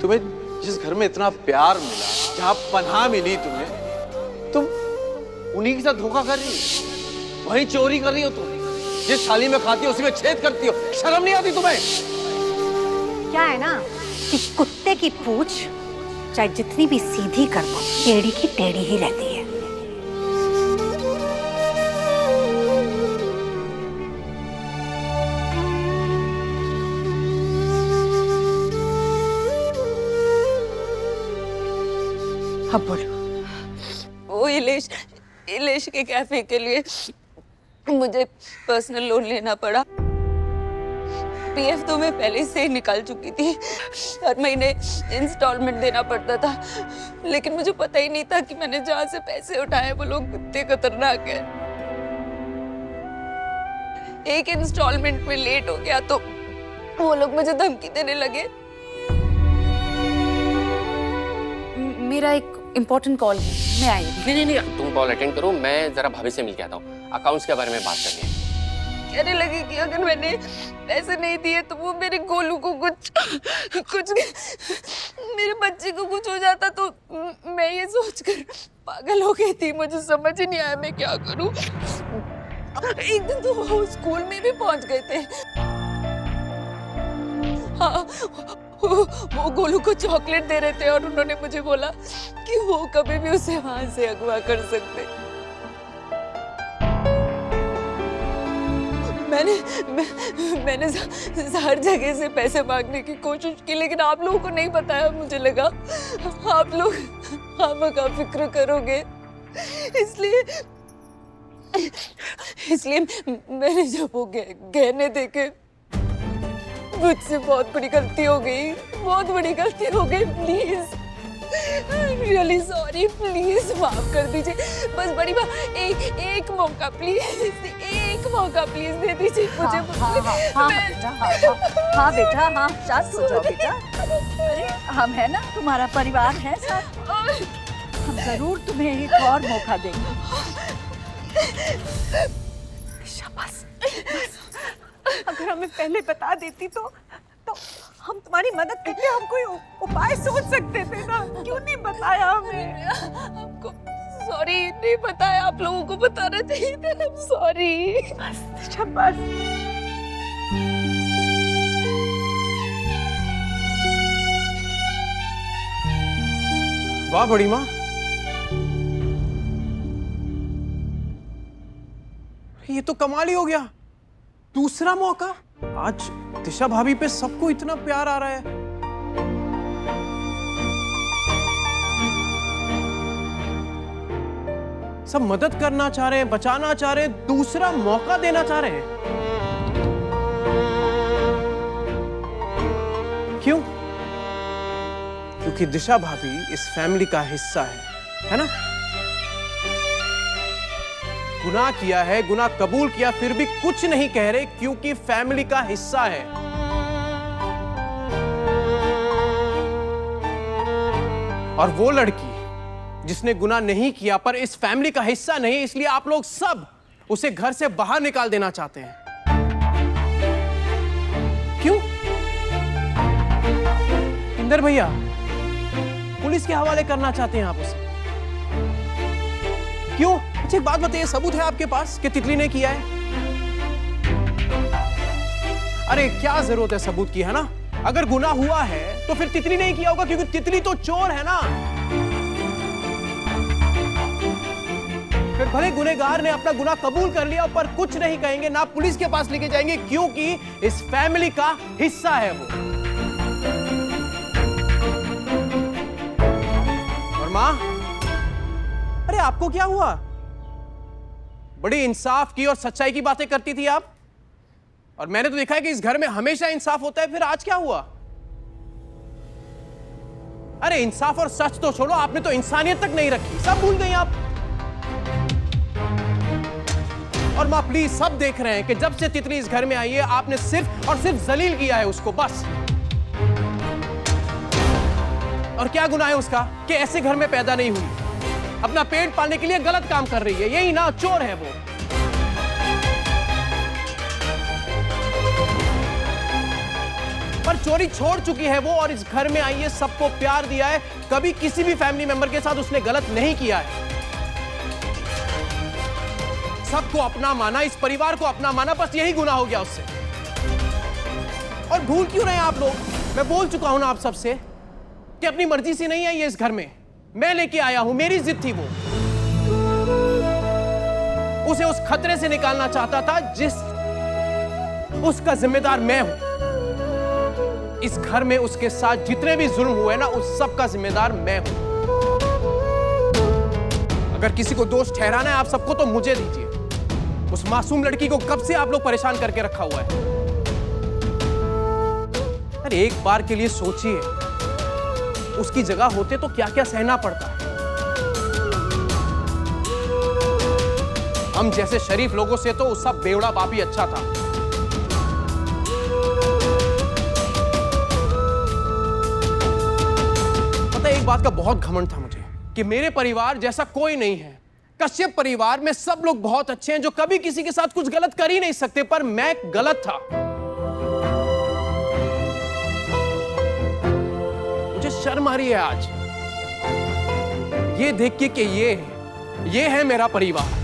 तुम्हें जिस घर में इतना प्यार मिला, जहां पनाह मिली तुम्हें, तुम उन्हीं के साथ धोखा कर रही हो, वहीं चोरी कर रही हो तुम। जिस थाली में खाती हो उसी में छेद करती हो। शर्म नहीं आती तुम्हें? क्या है ना कि कुत्ते की पूंछ चाहे जितनी भी सीधी कर दो, टेढ़ी की टेढ़ी ही रहती है। अब बोलो। वो इलेश के कैफे के लिए मुझे पर्सनल लोन लेना पड़ा। पीएफ तो मैं पहले से ही निकाल चुकी थी, हर महीने इंस्टॉलमेंट देना पड़ता था, लेकिन मुझे पता ही नहीं था कि मैंने जहाँ से पैसे उठाए वो लोग कितने खतरनाक हैं। एक इंस्टॉलमेंट में लेट हो गया तो वो लोग मुझे धमकी देने लगे। मेरा एक इम्पोर्टेंट कॉल है, मैं आई। नहीं, तुम कॉल अटेंड करो, मैं जरा भाभी से मिल के आता हूँ। अकाउंट्स के बारे में बात करनी है। कहने लगी कि अगर मैंने पैसे नहीं दिए तो वो मेरे गोलू को कुछ मेरे बच्चे को कुछ हो जाता। तो मैं ये सोचकर पागल हो गई थी, मुझे समझ ही नहीं आया मैं क्या करूं। एक दिन तो वो स्कूल में भी पहुंच गए थे। हाँ, वो गोलू को चॉकलेट दे रहे थे और उन्होंने मुझे बोला कि वो कभी भी उसे वहां से अगवा कर सकते। मैंने हर जगह से पैसे मांगने की कोशिश की, लेकिन आप लोगों को नहीं बताया। मुझे लगा आप लोग खामखा फिक्र करोगे, इसलिए मैंने जब वो गहने देखे, मुझसे बहुत बड़ी गलती हो गई, बहुत बड़ी गलती हो गई। प्लीज, रियली सॉरी, प्लीज माफ कर दीजिए। बस बड़ी बात, एक मौका प्लीज, एक मौका प्लीज दे दीजिए मुझे। हाँ बेटा, हाँ शांत हो जाओ बेटा। अरे हम है ना, तुम्हारा परिवार है साथ, हम जरूर तुम्हें एक और मौका देंगे। शाबाश। अगर हमें पहले बता देती तो हम तुम्हारी मदद के लिए हम कोई उपाय सोच सकते थे ना। क्यों नहीं बताया हमें? आपको सॉरी, नहीं बताया, आप लोगों को बताना चाहिए था। सॉरी। शाबाश। वाह बड़ी माँ, ये तो कमाल ही हो गया। दूसरा मौका। आज दिशा भाभी पे सबको इतना प्यार आ रहा है। सब मदद करना चाह रहे हैं, बचाना चाह रहे हैं, दूसरा मौका देना चाह रहे हैं। क्यों? क्योंकि दिशा भाभी इस फैमिली का हिस्सा है ना? गुनाह किया है, गुनाह कबूल किया, फिर भी कुछ नहीं कह रहे क्योंकि फैमिली का हिस्सा है। और वो लड़की जिसने गुनाह नहीं किया पर इस फैमिली का हिस्सा नहीं, इसलिए आप लोग सब उसे घर से बाहर निकाल देना चाहते हैं। क्यों? इंदर भैया, पुलिस के हवाले करना चाहते हैं आप उसे? क्यों? अच्छा एक बात बताइए, सबूत है आपके पास कि तितली ने किया है? अरे क्या जरूरत है सबूत की, है ना? अगर गुनाह हुआ है तो फिर तितली नहीं किया होगा, क्योंकि तितली तो चोर है ना। फिर भले गुनहगार ने अपना गुनाह कबूल कर लिया पर कुछ नहीं कहेंगे, ना पुलिस के पास लेके जाएंगे, क्योंकि इस फैमिली का हिस्सा है वो। और मां, अरे आपको क्या हुआ? बड़ी इंसाफ की और सच्चाई की बातें करती थी आप, और मैंने तो देखा है कि इस घर में हमेशा इंसाफ होता है, फिर आज क्या हुआ? अरे इंसाफ और सच तो छोड़ो, आपने तो इंसानियत तक नहीं रखी, सब भूल गई आप। और मां प्लीज, सब देख रहे हैं कि जब से तितली इस घर में आई है आपने सिर्फ और सिर्फ जलील किया है उसको, बस। और क्या गुनाह है उसका कि ऐसे घर में पैदा नहीं हुई, अपना पेट पालने के लिए गलत काम कर रही है, यही ना? चोर है वो। बार चोरी छोड़ चुकी है वो, और इस घर में आई है, सबको प्यार दिया है, कभी किसी भी फैमिली मेंबर के साथ उसने गलत नहीं किया है। सबको अपना माना, इस परिवार को अपना माना, बस यही गुनाह हो गया उससे। और भूल क्यों रहे हैं आप लोग? मैं बोल चुका हूं ना आप सबसे कि अपनी मर्जी से नहीं आई है इस घर में, मैं लेके आया हूं, मेरी जिद थी वो। उसे उस खतरे से निकालना चाहता था जिस उसका जिम्मेदार मैं हूं। इस घर में उसके साथ जितने भी जुल्म हुए ना, उस सब का जिम्मेदार मैं हूं। अगर किसी को दोष ठहराना है आप सबको, तो मुझे दीजिए। उस मासूम लड़की को कब से आप लोग परेशान करके रखा हुआ है? अरे एक बार के लिए सोचिए, उसकी जगह होते तो क्या क्या सहना पड़ता है। हम जैसे शरीफ लोगों से तो उसका बेवड़ा बाप ही अच्छा था। पता है, एक बात का बहुत घमंड था मुझे कि मेरे परिवार जैसा कोई नहीं है। कश्यप परिवार में सब लोग बहुत अच्छे हैं, जो कभी किसी के साथ कुछ गलत कर ही नहीं सकते, पर मैं गलत था। मुझे शर्म आ रही है आज ये देख के कि ये है मेरा परिवार।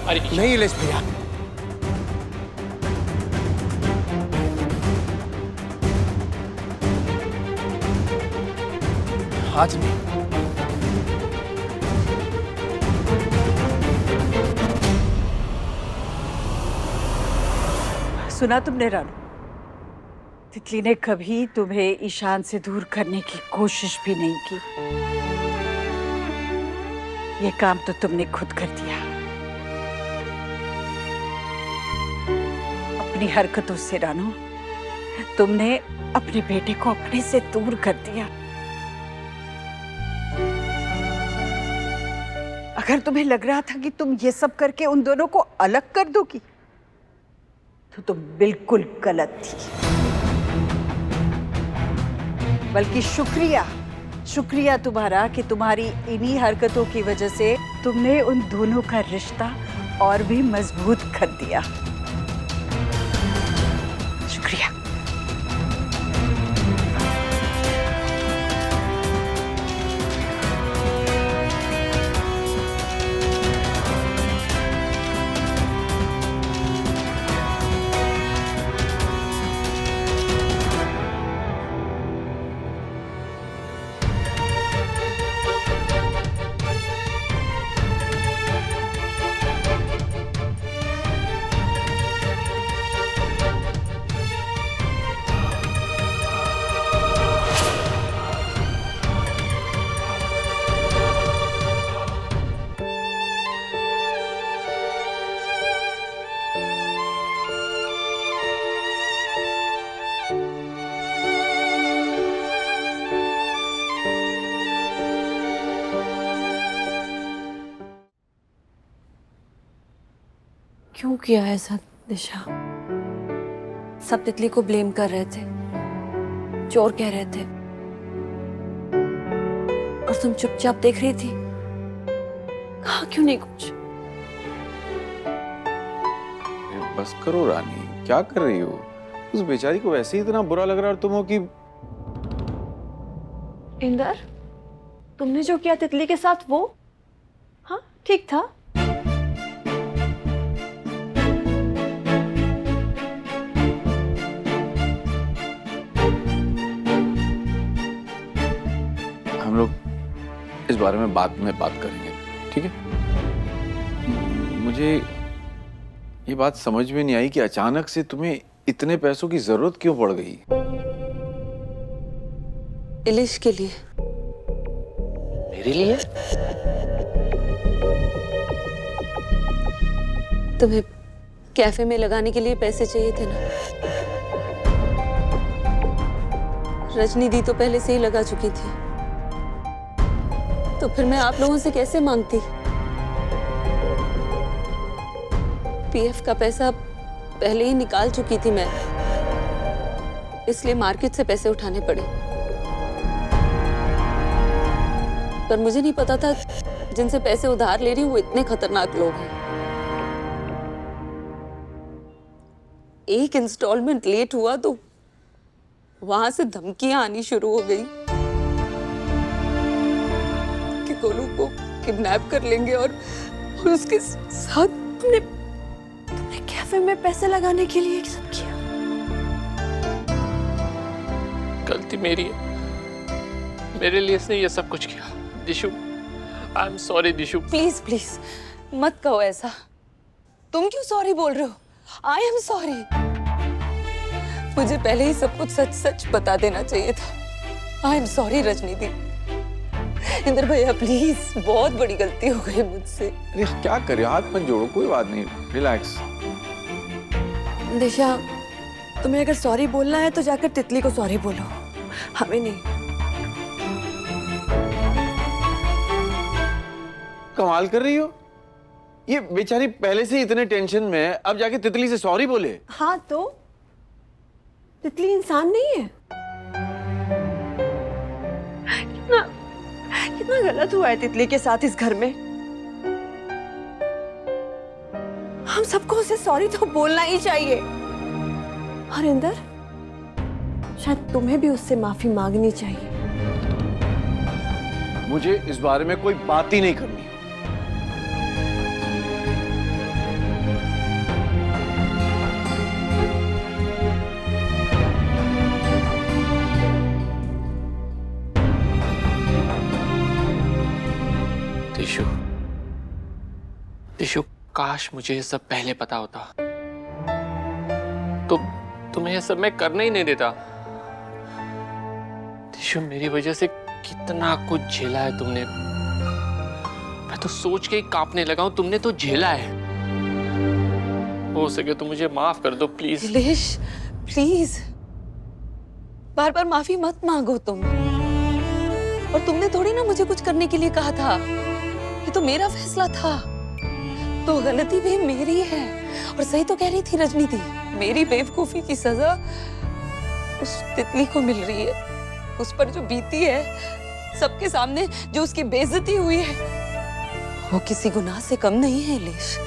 अरे नहीं इलेश भैया, आज नहीं। सुना तुमने रानू, तितली ने कभी तुम्हें ईशान से दूर करने की कोशिश भी नहीं की। ये काम तो तुमने खुद कर दिया। अपनी हरकतों से रानू, तुमने अपने बेटे को अपने से दूर कर दिया। अगर तुम्हें लग रहा था कि तुम ये सब करके उन दोनों को अलग कर दोगी, तो तुम बिल्कुल गलत थी। बल्कि शुक्रिया तुम्हारा कि तुम्हारी इन्हीं हरकतों की वजह से तुमने उन दोनों का रिश्ता और भी मजबूत कर दिया। शुक्रिया। क्यों किया ऐसा दिशा? सब तितली को ब्लेम कर रहे थे, चोर कह रहे थे, और तुम चुपचाप देख रही थी। कहा क्यों नहीं कुछ? बस करो रानी, क्या कर रही हो? उस बेचारी को वैसे ही इतना बुरा लग रहा है और तुम हो कि इंदर, तुमने जो किया तितली के साथ वो हाँ ठीक था। हम लोग इस बारे में बाद में बात करेंगे, ठीक है? मुझे ये बात समझ में नहीं आई कि अचानक से तुम्हें इतने पैसों की जरूरत क्यों पड़ गई? इलिश के लिए। मेरे लिए? तुम्हें कैफे में लगाने के लिए पैसे चाहिए थे ना? रजनी दी तो पहले से ही लगा चुकी थी, तो फिर मैं आप लोगों से कैसे मांगती? पीएफ का पैसा पहले ही निकाल चुकी थी मैं, इसलिए मार्केट से पैसे उठाने पड़े। पर मुझे नहीं पता था जिनसे पैसे उधार ले रही हूँ वो इतने खतरनाक लोग हैं। एक इंस्टॉलमेंट लेट हुआ तो वहां से धमकियां आनी शुरू हो गई कि गोलू को किडनैप कर लेंगे और उसके साथ तुमने कैफे में पैसे लगाने के लिए सब किया। गलती मेरी है, मेरे लिए इसने ये सब कुछ किया। Dishu, I am sorry Dishu. Please please मत कहो ऐसा। तुम क्यों सॉरी बोल रहे हो? I am sorry. मुझे पहले ही सब कुछ सच सच बता देना चाहिए था। आई एम सॉरी रजनी दी। इंद्र भैया प्लीज, बहुत बड़ी गलती हो गई मुझसे। अरे क्या करे, हाथ मत जोड़ो, कोई बात नहीं, रिलैक्स। दिशा, तुम्हें अगर सॉरी बोलना है तो जाकर तितली को सॉरी बोलो, हमें नहीं। कमाल कर रही हो, ये बेचारी पहले से इतने टेंशन में है, अब जाके तितली से सॉरी बोले। हाँ तो तितली इंसान नहीं है? कितना गलत हुआ है तितली के साथ इस घर में। हम सबको उसे सॉरी तो बोलना ही चाहिए। और इंदर, शायद तुम्हें भी उससे माफी मांगनी चाहिए। मुझे इस बारे में कोई बात ही नहीं करनी। दिशु, दिशु, काश मुझे ये सब पहले पता होता तो तुम्हें ये सब मैं करने ही नहीं देता। दिशु, मेरी वजह से कितना कुछ झेला है तुमने। मैं तो सोच के ही कांपने लगा हूं, तुमने तो झेला है। हो सके तो मुझे माफ कर दो प्लीज। निलेश प्लीज, बार बार माफी मत मांगो तुम। और तुमने थोड़ी ना मुझे कुछ करने के लिए कहा था, ये तो मेरा फैसला था। तो गलती भी मेरी है। और सही तो कह रही थी रजनी दी, मेरी बेवकूफी की सजा उस तितली को मिल रही है। उस पर जो बीती है, सबके सामने जो उसकी बेइज्जती हुई है, वो किसी गुनाह से कम नहीं है निलेश।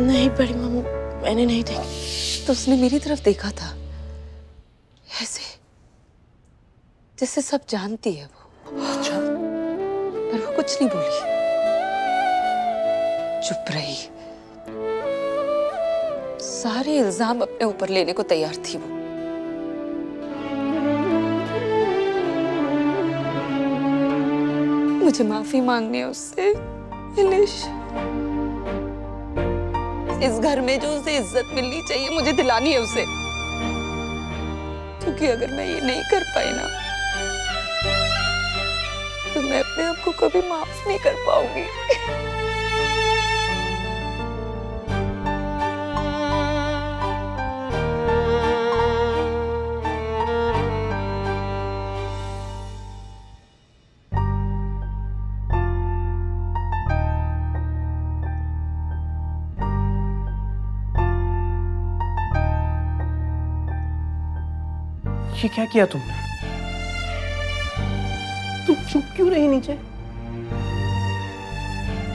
नहीं बड़ी मम्मी, मैंने नहीं देखी। तो उसने मेरी तरफ देखा था ऐसे जैसे सब जानती है वो। अच्छा। पर वो कुछ नहीं बोली, चुप रही। सारे इल्जाम अपने ऊपर लेने को तैयार थी वो। मुझे माफी मांगनी है उससे निलेश। इस घर में जो उसे इज्जत मिलनी चाहिए मुझे दिलानी है उसे। क्योंकि अगर मैं ये नहीं कर पाई ना तो मैं अपने आप को कभी माफ नहीं कर पाऊंगी। ये क्या किया तुमने? तुम चुप क्यों रही नीचे?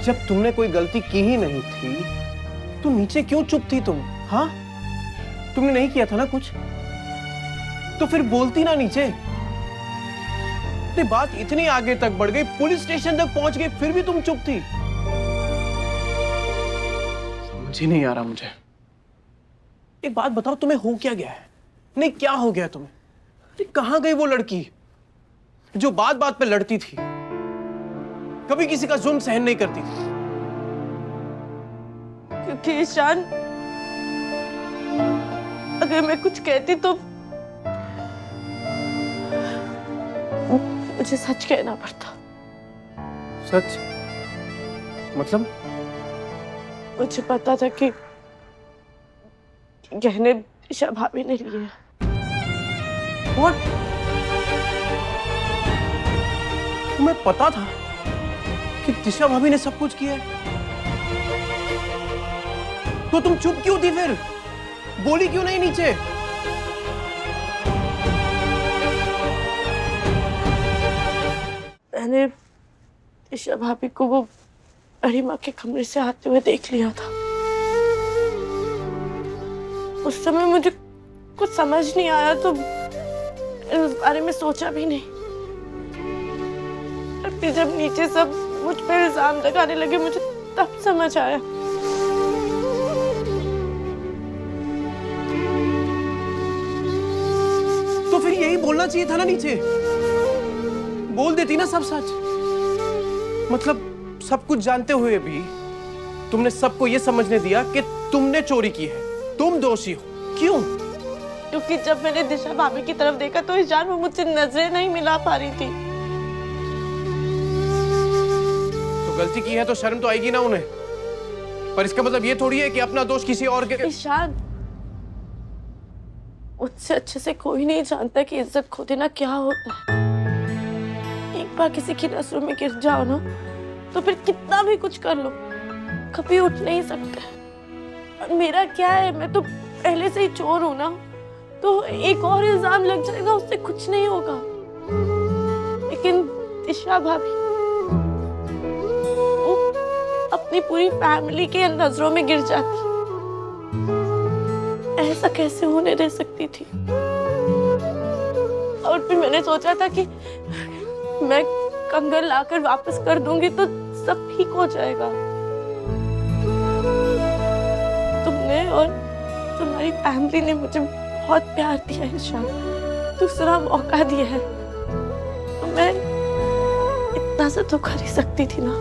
जब तुमने कोई गलती की ही नहीं थी तो नीचे क्यों चुप थी तुम? हाँ, तुमने नहीं किया था ना कुछ, तो फिर बोलती ना नीचे। बात इतनी आगे तक बढ़ गई, पुलिस स्टेशन तक पहुंच गई, फिर भी तुम चुप थी। समझ ही नहीं आ रहा मुझे। एक बात बताओ, तुम्हें हो क्या गया है? नहीं, क्या हो गया तुम्हें? कहां गई वो लड़की जो बात बात पे लड़ती थी, कभी किसी का जुल्म सहन नहीं करती थी? क्योंकि ईशान, अगर मैं कुछ कहती तो मुझे सच कहना पड़ता। सच मतलब? मुझे पता था कि गहने दिशा भाभी ने लिए। What? तुम्हें पता था कि दिशा भाभी ने सब कुछ किया है? तो तुम चुप क्यों थी फिर? बोली क्यों नहीं नीचे? मैंने ईशा भाभी को वो बड़ी माँ के कमरे से आते हुए देख लिया था। उस समय मुझे कुछ समझ नहीं आया तो इस बारे में सोचा भी नहीं। और फिर जब नीचे सब मुझ पर इल्जाम लगाने लगे मुझे तब समझ आया। तो फिर यही बोलना चाहिए था ना नीचे। बोल देती ना सब सच। मतलब सब कुछ जानते हुए भी तुमने सबको ये समझने दिया कि तुमने चोरी की है, तुम दोषी हो। क्यों? क्योंकि जब मैंने दिशा भाभी की तरफ देखा तो ईशान वो मुझसे नजरें नहीं मिला पा रही थी। तो गलती की है तो शर्म तो आएगी ना उन्हें। पर इसका मतलब ये थोड़ी है कि अपना दोष किसी और के। ईशान, मुझसे अच्छे से कोई नहीं जानता कि इज्जत खो देना क्या होता है। एक बार किसी की नजरों में गिर जाओ ना तो फिर कितना भी कुछ कर लो कभी उठ नहीं सकते। और मेरा क्या है, मैं तो पहले से ही चोर हूं ना, तो एक और इल्जाम लग जाएगा उससे कुछ नहीं होगा। लेकिन दिशा भाभी वो अपनी पूरी फैमिली के नजरों में गिर जाती। ऐसा कैसे होने दे सकती थी? और फिर मैंने सोचा था कि मैं कंगन लाकर वापस कर दूंगी तो सब ठीक हो जाएगा। तुमने और तुम्हारी फैमिली ने मुझे बहुत प्यार दिया है ईशान, दूसरा मौका दिया है। तो मैं इतना सा तो कर ही सकती थी ना।